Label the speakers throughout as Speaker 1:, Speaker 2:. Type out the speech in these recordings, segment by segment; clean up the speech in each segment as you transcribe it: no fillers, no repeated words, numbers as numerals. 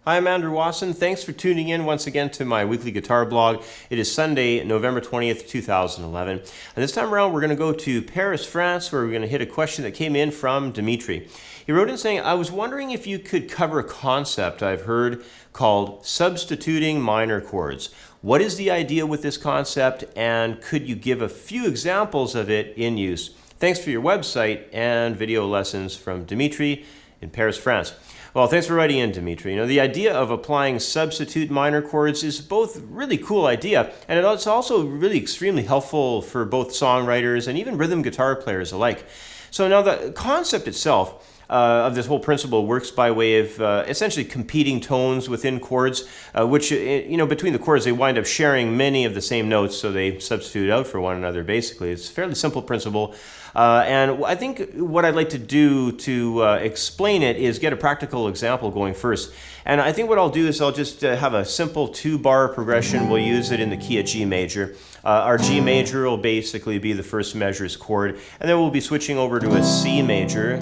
Speaker 1: Hi, I'm Andrew Wasson. Thanks for tuning in once again to my weekly guitar blog. It is Sunday, November 20th, 2011. And this time around, we're going to go to Paris, France, where we're going to hit a question that came in from Dimitri. He wrote in saying, I was wondering if you could cover a concept I've heard called substituting minor chords. What is the idea with this concept, and could you give a few examples of it in use? Thanks for your website and video lessons, from Dimitri in Paris, France. Well, thanks for writing in, Dimitri. You know, the idea of applying substitute minor chords is both a really cool idea, and it's also really extremely helpful for both songwriters and even rhythm guitar players alike. So now the concept itself of this whole principle works by way of essentially competing tones within chords, which, between the chords, they wind up sharing many of the same notes, so they substitute out for one another, basically. It's a fairly simple principle. And I think what I'd like to do to explain it is get a practical example going first. And I think what I'll do is I'll just have a simple 2-bar progression. We'll use it in the key of G major. Our G major will basically be the first measure's chord, and then we'll be switching over to a C major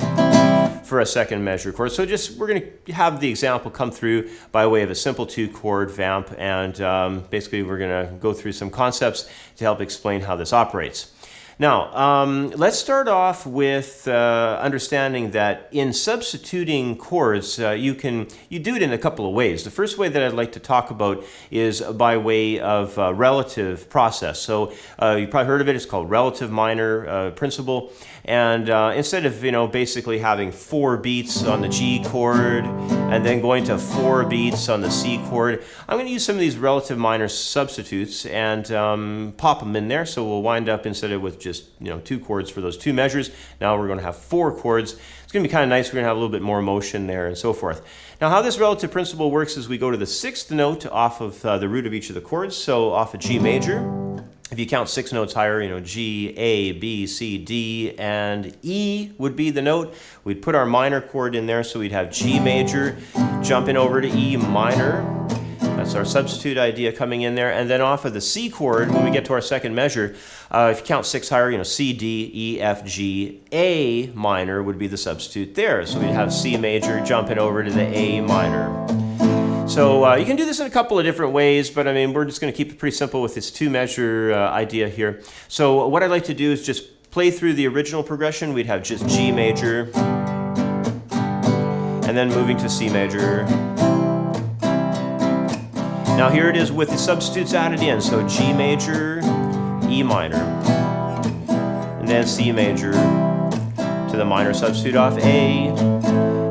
Speaker 1: for a second measure chord. So we're going to have the example come through by way of a simple 2-chord vamp, and basically we're going to go through some concepts to help explain how this operates. Now, let's start off with understanding that in substituting chords, you do it in a couple of ways. The first way that I'd like to talk about is by way of relative process. So you probably heard of it. It's called relative minor principle. And instead of, basically having 4 beats on the G chord and then going to 4 beats on the C chord, I'm going to use some of these relative minor substitutes and pop them in there. So we'll wind up, instead of with just 2 chords for those 2 measures, now we're going to have 4 chords. It's going to be kind of nice. We're going to have a little bit more motion there and so forth. Now, how this relative principle works is we go to the 6th note off of the root of each of the chords. So off of G major, if you count 6 notes higher, G, A, B, C, D, and E would be the note. We'd put our minor chord in there, so we'd have G major jumping over to E minor. That's our substitute idea coming in there. And then off of the C chord, when we get to our second measure, if you count 6 higher, C, D, E, F, G, A minor would be the substitute there. So we'd have C major jumping over to the A minor. So you can do this in a couple of different ways, but we're just going to keep it pretty simple with this 2-measure idea here. So what I'd like to do is just play through the original progression. We'd have just G major, and then moving to C major. Now here it is with the substitutes added in. So G major, E minor, and then C major to the minor substitute off A,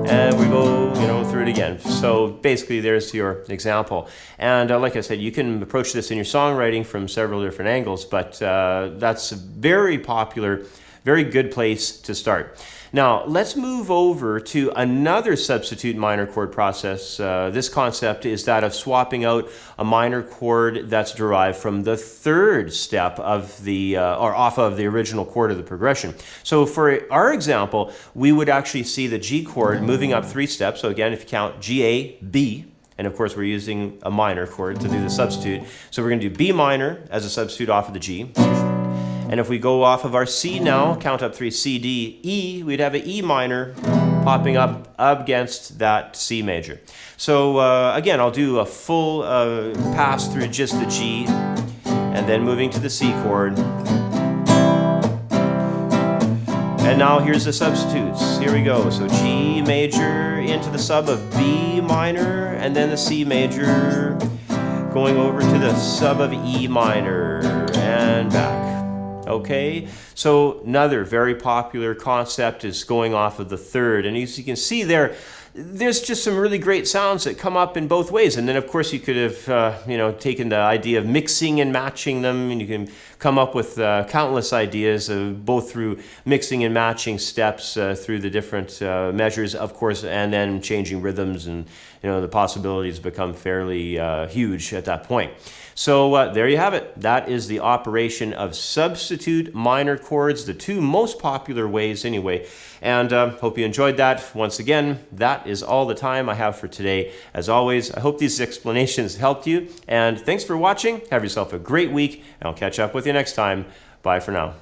Speaker 1: and we go, through it again. So basically there's your example. And like I said, you can approach this in your songwriting from several different angles, but that's a very popular, very good place to start. Now, let's move over to another substitute minor chord process. This concept is that of swapping out a minor chord that's derived from the 3rd step of the, or off of the original chord of the progression. So for our example, we would actually see the G chord moving up 3 steps. So again, if you count G, A, B, and of course we're using a minor chord to do the substitute. So we're going to do B minor as a substitute off of the G. And if we go off of our C now, count up 3, C, D, E, we'd have an E minor popping up against that C major. So again, I'll do a full pass through just the G, and then moving to the C chord. And now here's the substitutes. Here we go. So G major into the sub of B minor, and then the C major going over to the sub of E minor, and back. Okay, so another very popular concept is going off of the 3rd, and as you can see there's just some really great sounds that come up in both ways. And then of course you could have taken the idea of mixing and matching them, and you can come up with countless ideas both through mixing and matching steps through the different measures, of course, and then changing rhythms, and the possibilities become fairly huge at that point. So there you have it. That is the operation of substitute minor chords, the 2 most popular ways anyway. And hope you enjoyed that. Once again, that is all the time I have for today. As always, I hope these explanations helped you. And thanks for watching. Have yourself a great week, and I'll catch up with you next time. Bye for now.